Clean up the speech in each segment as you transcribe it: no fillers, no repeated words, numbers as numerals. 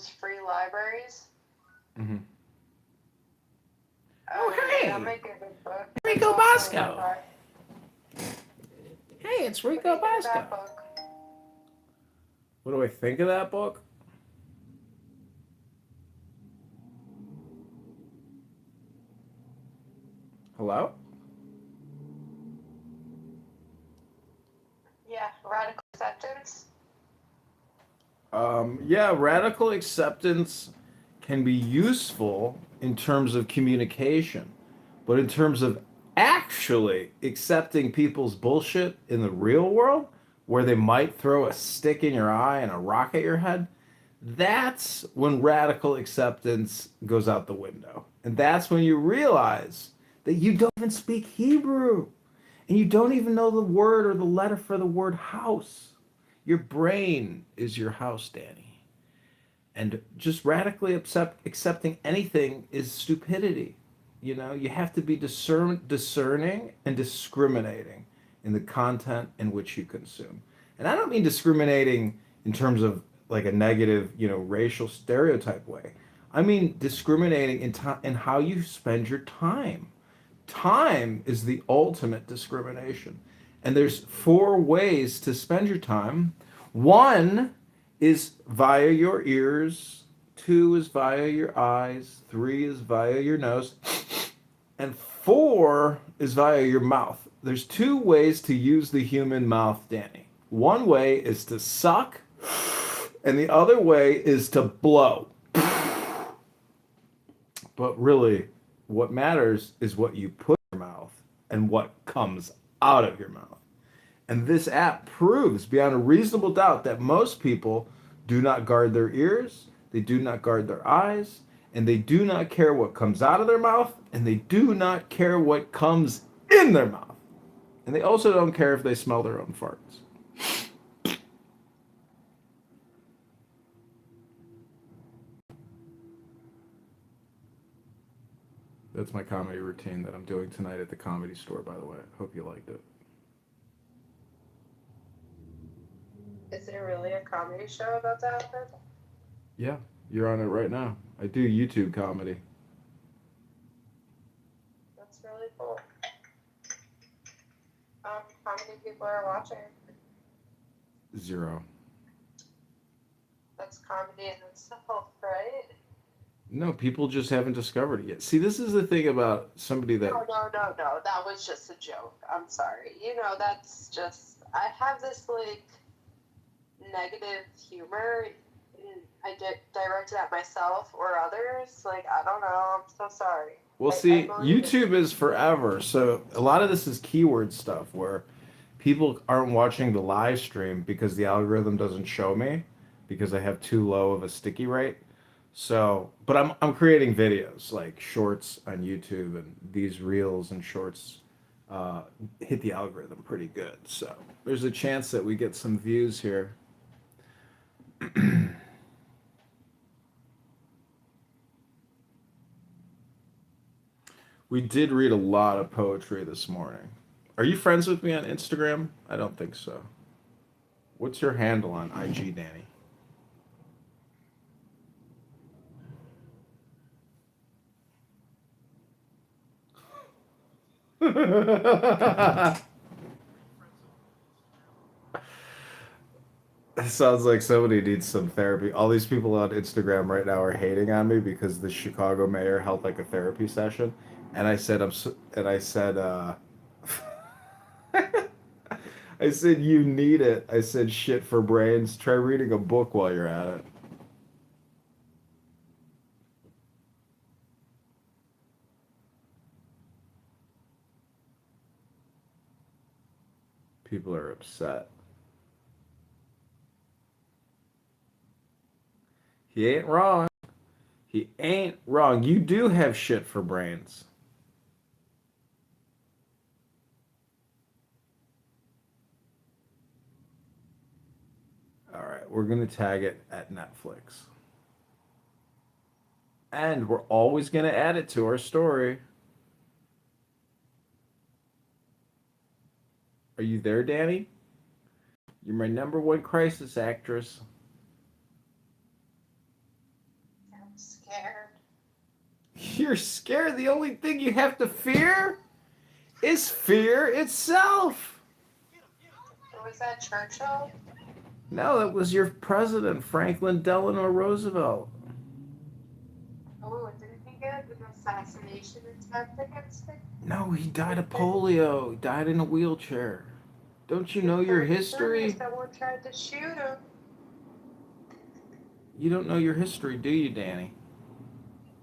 those free libraries. Mm-hmm. Oh, hey, that might be a good book. That's Rico also in my Bosco. car. Hey, it's What do Rico you think of Bosco. that book? What do I think of that book? Hello? Yeah, Radical Acceptance. Yeah, radical acceptance can be useful in terms of communication, but in terms of actually accepting people's bullshit in the real world, where they might throw a stick in your eye and a rock at your head, that's when radical acceptance goes out the window. And that's when you realize that you don't even speak Hebrew and you don't even know the word or the letter for the word house. Your brain is your house, Danny. And just radically accepting anything is stupidity. You know, you have to be discerning and discriminating in the content in which you consume. And I don't mean discriminating in terms of like a negative, racial stereotype way. I mean discriminating in how you spend your time. Time is the ultimate discrimination. And there's four ways to spend your time. One is via your ears, two is via your eyes, three is via your nose, and four is via your mouth. There's two ways to use the human mouth, Danny. One way is to suck, and the other way is to blow. But really, what matters is what you put in your mouth and what comes out of your mouth. And this app proves beyond a reasonable doubt that most people do not guard their ears, they do not guard their eyes, and they do not care what comes out of their mouth, and they do not care what comes in their mouth. And they also don't care if they smell their own farts. That's my comedy routine that I'm doing tonight at the Comedy Store, by the way. Hope you liked it. Is there really a comedy show about that? Yeah, you're on it right now. I do YouTube comedy. That's really cool. How many people are watching? Zero. That's comedy in itself, right? No, people just haven't discovered it yet. See, this is the thing about somebody that. No. That was just a joke. I'm sorry. That's just. I have this, like, negative humor. And direct it at myself or others. Like, I don't know. I'm so sorry. Well, I see, believe it. YouTube is forever. So a lot of this is keyword stuff where people aren't watching the live stream because the algorithm doesn't show me because I have too low of a sticky rate. So, but I'm creating videos like shorts on YouTube, and these reels and shorts uh, hit the algorithm pretty good. So there's a chance that we get some views here. We did read a lot of poetry this morning. Are you friends with me on Instagram? I don't think so. What's your handle on IG, Danny? It sounds like somebody needs some therapy. All these people on Instagram right now are hating on me because the Chicago mayor held like a therapy session, and I said and I said I said you need it. I said shit for brains. Try reading a book while you're at it. People are upset. He ain't wrong. He ain't wrong. You do have shit for brains. All right, we're gonna tag it at Netflix. And we're always going to add it to our story. Are you there, Danny? You're my number one crisis actress. you're scared. The only thing you have to fear is fear itself. Was that Churchill? No, that was your president, Franklin Delano Roosevelt. Oh, didn't he get an assassination attempt against him? No, he died of polio. He died in a wheelchair. Don't you know your history? Someone tried to shoot him. You don't know your history, do you, Danny?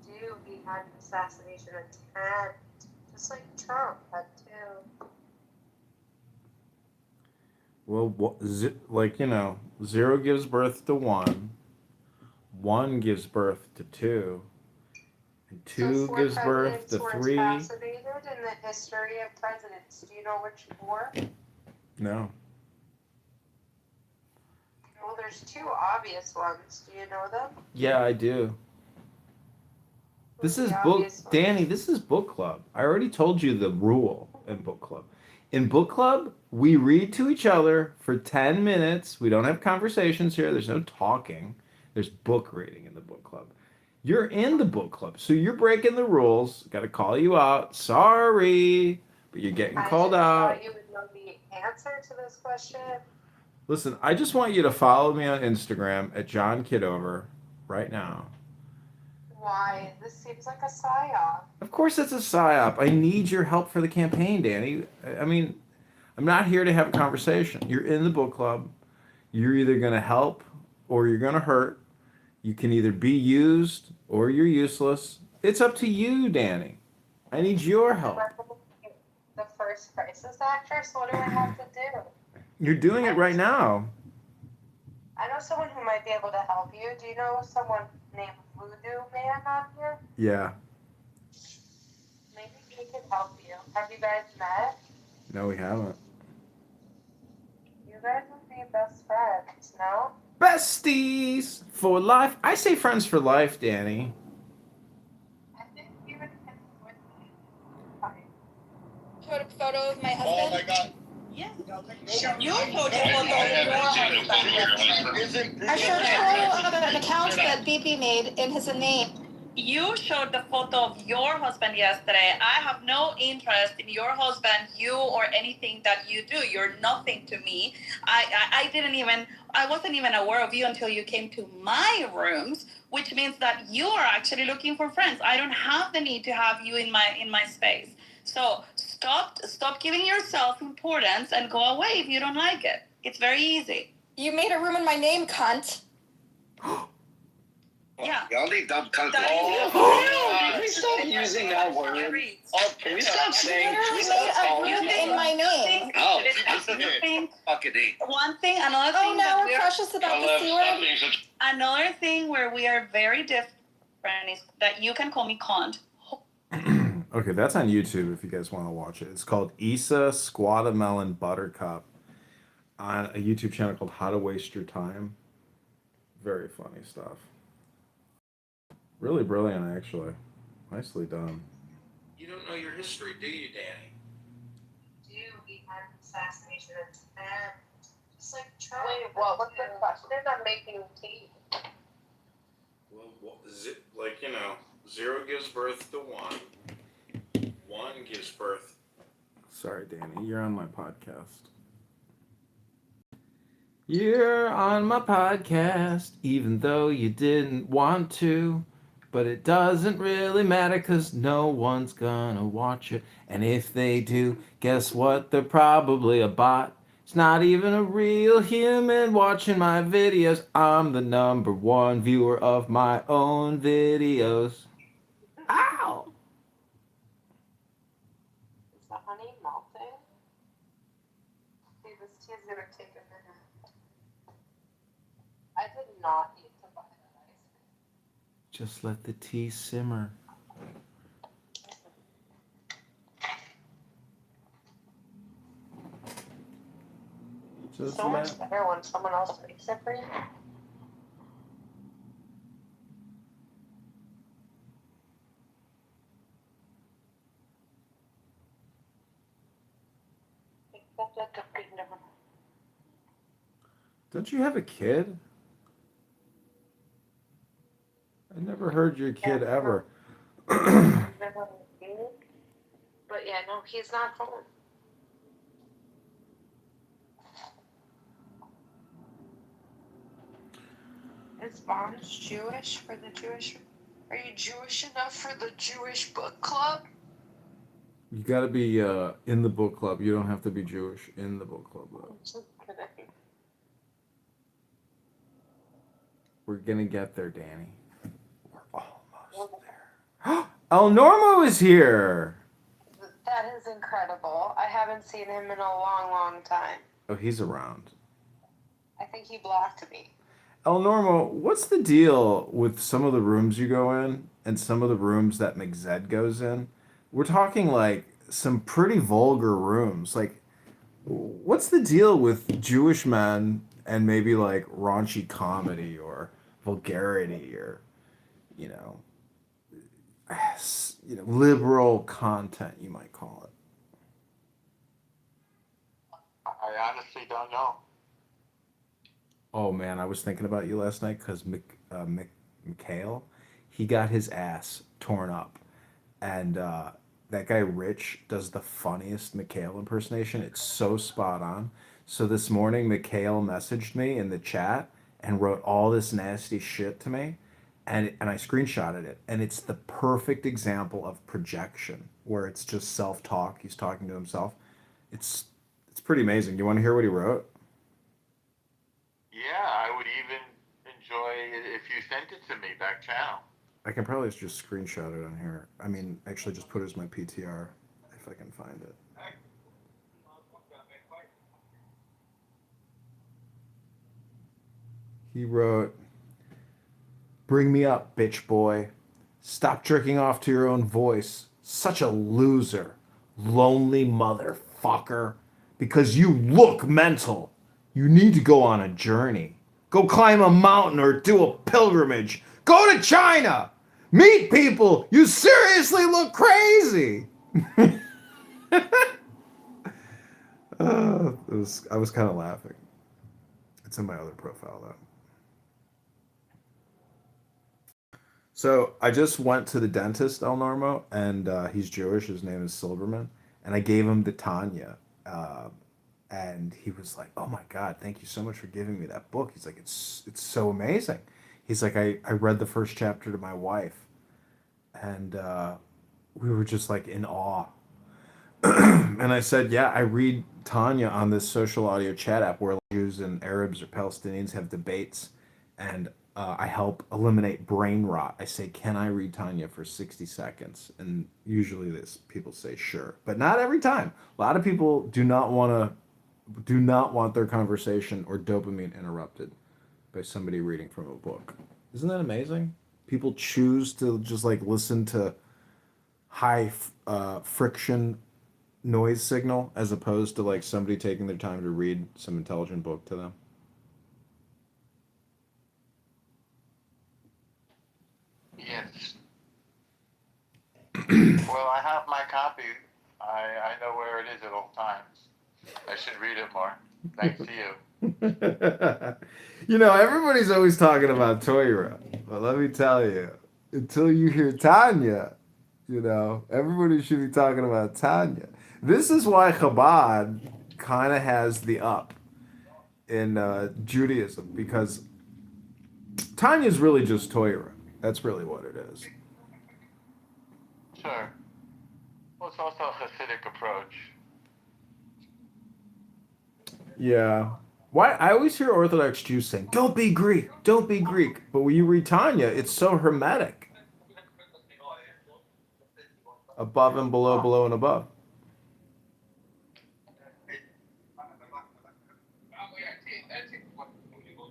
Dude, he had an assassination attempt. Just like Trump had too. Well, zero gives birth to one. One gives birth to two. And two So gives birth to were three. assassinated in the history of presidents. Do you know which four? No. Well, there's two obvious ones. Do you know them? Yeah, I do. This Who's is the book, obvious ones? Danny, this is book club. I already told you the rule in book club. In book club, we read to each other for 10 minutes. We don't have conversations here. There's no talking. There's book reading in the book club. You're in the book club, so you're breaking the rules. Got to call you out. Sorry, but you're getting called out. I thought you would know the answer to this question. Listen, I just want you to follow me on Instagram at John Kitover right now. Why? This seems like a psyop. Of course it's a psyop. I need your help for the campaign, Danny. I mean, I'm not here to have a conversation. You're in the book club. You're either going to help or you're going to hurt. You can either be used or you're useless. It's up to you, Danny. I need your help. The first crisis actress? What do I have to do? You're doing it right now. I know someone who might be able to help you. Do you know someone named Voodoo Man on here? Yeah. Maybe he can help you. Have you guys met? No, we haven't. You guys would be best friends, no? Besties for life. I say friends for life, Danny. I think you would him with me. Fine. Showed a photo of my husband. Oh my God. Yes. You showed a photo of your husband. I showed a photo of an account that BP made in his name. You showed the photo of your husband yesterday. I have no interest in your husband, you, or anything that you do. You're nothing to me. I wasn't even aware of you until you came to my rooms, which means that you are actually looking for friends. I don't have the need to have you in my space. So stop giving yourself importance and go away if you don't like it. It's very easy. You made a room in my name, cunt. Yeah. Y'all need dumb cunt. Can we stop using that word? Can we stop saying? Can we stop calling room in my name. Oh, fucking name? One thing, another thing. Oh, now we're precious about the C word. Another thing where we are very different is that you can call me cunt. Okay, that's on YouTube if you guys want to watch it. It's called Issa Squatamelon Buttercup on a YouTube channel called How to Waste Your Time. Very funny stuff. Really brilliant, actually. Nicely done. You don't know your history, do you, Danny? Do he had an assassination attempt? Just like Trump. Wait, what was the question? I'm making tea. Well, zero gives birth to one. One gives birth. Sorry, Danny, you're on my podcast. You're on my podcast, even though you didn't want to. But it doesn't really matter because no one's gonna watch it. And if they do, guess what? They're probably a bot. It's not even a real human watching my videos. I'm the #1 viewer of my own videos. Ow! Is the honey melting? Dude, this tea is gonna take a minute. I did not need to buy that ice cream. Just let the tea simmer. It's so much better when someone else makes it for you. Except at the freedom. Don't you have a kid? I never heard your kid ever. But yeah, no, he's not home. Is Bonds Jewish for the Jewish? Are you Jewish enough for the Jewish book club? You got to be in the book club. You don't have to be Jewish in the book club, though. Just kidding. We're gonna get there, Danny. We're almost there. El Normo is here. That is incredible. I haven't seen him in a long, long time. Oh, he's around. I think he blocked me. El Normo, what's the deal with some of the rooms you go in and some of the rooms that McZed goes in? We're talking like some pretty vulgar rooms. Like, what's the deal with Jewish men and maybe like raunchy comedy or vulgarity or, you know, liberal content, you might call it. I honestly don't know. Oh man, I was thinking about you last night because Mikhail, he got his ass torn up, and that guy Rich does the funniest Mikhail impersonation. It's so spot on. So this morning, Mikhail messaged me in the chat and wrote all this nasty shit to me, and I screenshotted it, and it's the perfect example of projection where it's just self talk. He's talking to himself. It's pretty amazing. You want to hear what he wrote? Yeah, I would even enjoy it if you sent it to me back channel. I can probably just screenshot it on here. I mean, actually, just put it as my PTR if I can find it. He wrote, "Bring me up, bitch boy. Stop jerking off to your own voice. Such a loser. Lonely motherfucker. Because you look mental. You need to go on a journey. Go climb a mountain or do a pilgrimage. Go to China. Meet people. You seriously look crazy." I was kind of laughing. It's in my other profile, though. So I just went to the dentist, El Normo, and he's Jewish. His name is Silverman. And I gave him the Tanya. And he was like, "Oh my God, thank you so much for giving me that book." He's like, it's so amazing. He's like, I read the first chapter to my wife, and we were just like in awe. And I said, "Yeah, I read Tanya on this social audio chat app where Jews and Arabs or Palestinians have debates, and I help eliminate brain rot. I say, 'Can I read Tanya for 60 seconds?' And usually people say sure, but not every time. A lot of people do not want their conversation or dopamine interrupted by somebody reading from a book. Isn't that amazing? People choose to just like listen to high friction noise signal as opposed to like somebody taking their time to read some intelligent book to them. Yes. Well, I have my copy. I know where it is at all times. I should read it more. Thanks to you. You know, everybody's always talking about Torah, but let me tell you, until you hear Tanya, you know, everybody should be talking about Tanya. This is why Chabad kind of has the up in Judaism, because Tanya is really just Torah. That's really what it is. Sure. Well, it's also a Hasidic approach. Yeah. Why I always hear Orthodox Jews saying, "Don't be Greek, don't be Greek." But when you read Tanya, it's so hermetic. Above and below, below and above.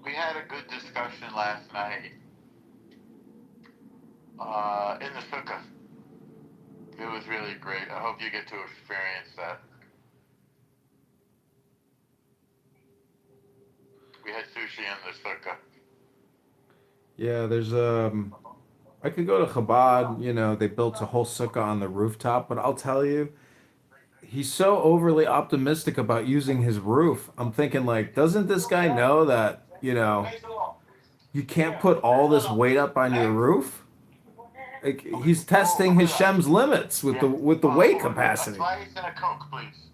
We had a good discussion last night in the sukkah. It was really great. I hope you get to experience that. We had sushi in the sukkah. Yeah, there's I could go to Chabad, you know, they built a whole sukkah on the rooftop, but I'll tell you, he's so overly optimistic about using his roof. I'm thinking like, doesn't this guy know that, you know, you can't put all this weight up on your roof? Like, he's testing Hashem's limits with the weight capacity. A slice and a Coke, please.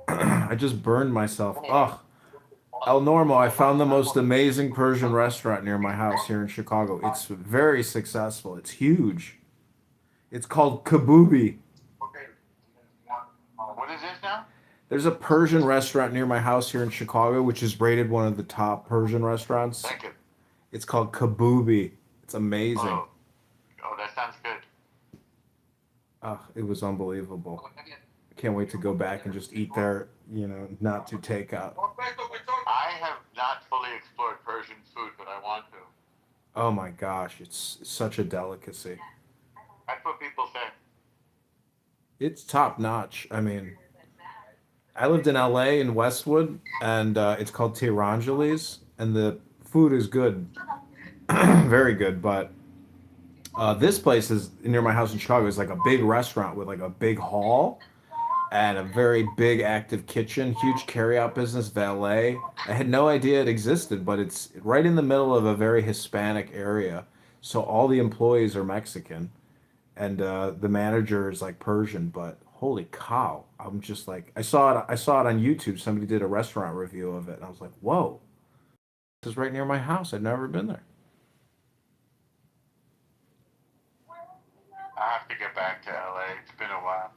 I just burned myself. Ugh. El Normo, I found the most amazing Persian restaurant near my house here in Chicago. It's very successful. It's huge. It's called Kabubi. Okay. What is this now? There's a Persian restaurant near my house here in Chicago, which is rated one of the top Persian restaurants. Thank you. It's called Kabubi. It's amazing. Oh, that sounds good. It was unbelievable. I can't wait to go back and just eat there, not to take out. I have not fully explored Persian food, but I want to. Oh my gosh, it's such a delicacy. That's what people say. It's top notch. I mean, I lived in LA in Westwood, and it's called Tirangeli's, and the food is good, very good. But this place is near my house in Chicago. It's like a big restaurant with like a big hall and a very big active kitchen, huge carryout business, valet. I had no idea it existed, but it's right in the middle of a very Hispanic area. So all the employees are Mexican, and the manager is like Persian. But holy cow, I'm just like, I saw it on YouTube. Somebody did a restaurant review of it, and I was like, whoa, this is right near my house. I'd never been there. I have to get back to LA. It's been a while.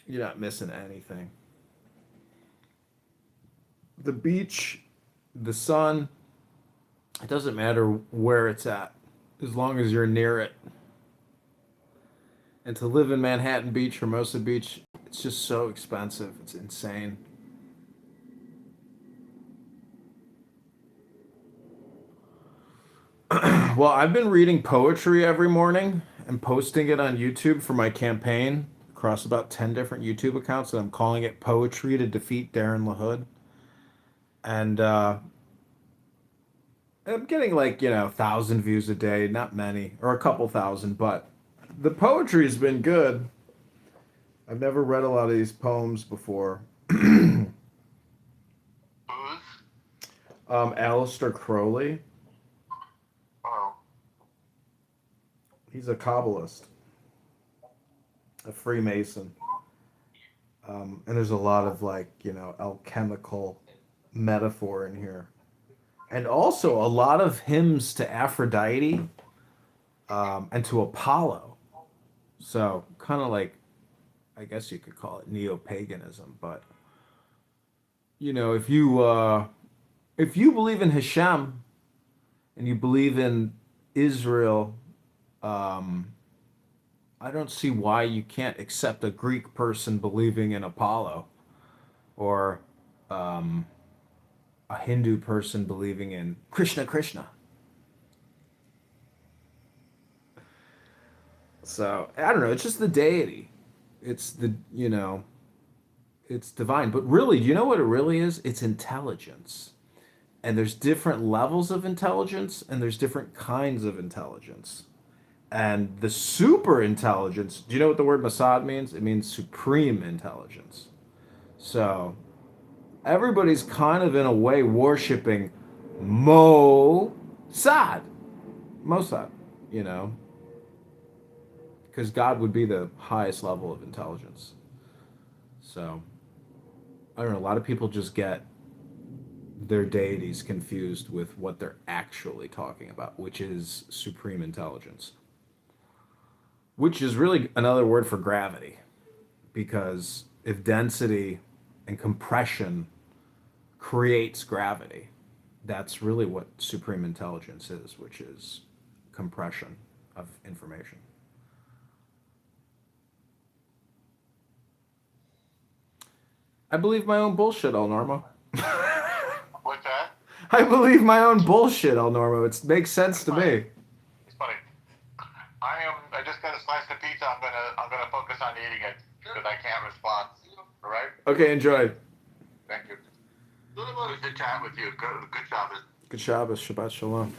You're not missing anything. The beach, the sun, it doesn't matter where it's at, as long as you're near it. And to live in Manhattan Beach, Hermosa Beach, it's just so expensive. It's insane. Well, I've been reading poetry every morning and posting it on YouTube for my campaign across about 10 different YouTube accounts, and I'm calling it Poetry to Defeat Darren LaHood. And I'm getting like, 1,000 views a day, not many, or a couple thousand, but the poetry's been good. I've never read a lot of these poems before. Who's? Aleister Crowley. Oh. He's a Kabbalist, a Freemason. And there's a lot of alchemical metaphor in here. And also a lot of hymns to Aphrodite and to Apollo. So kind of like, I guess you could call it neo-paganism. But, if you believe in Hashem and you believe in Israel, I don't see why you can't accept a Greek person believing in Apollo, or a Hindu person believing in Krishna. So, I don't know, it's just the deity. It's it's divine. But really, you know what it really is? It's intelligence. And there's different levels of intelligence, and there's different kinds of intelligence. And the super intelligence, do you know what the word Mossad means? It means supreme intelligence. So everybody's kind of in a way worshiping Mossad, because God would be the highest level of intelligence. So I don't know, a lot of people just get their deities confused with what they're actually talking about, which is supreme intelligence. Which is really another word for gravity, because if density and compression creates gravity, that's really what supreme intelligence is, which is compression of information. I believe my own bullshit, El Normo. What's that? I believe my own bullshit, El Normo. It makes sense to me. It's funny. I just got a slice of pizza. I'm gonna focus on eating it because I can't respond. All right? Okay, enjoy. Thank you. Good to chat with you. Good Shabbos. Good Shabbos. Shabbat Shalom.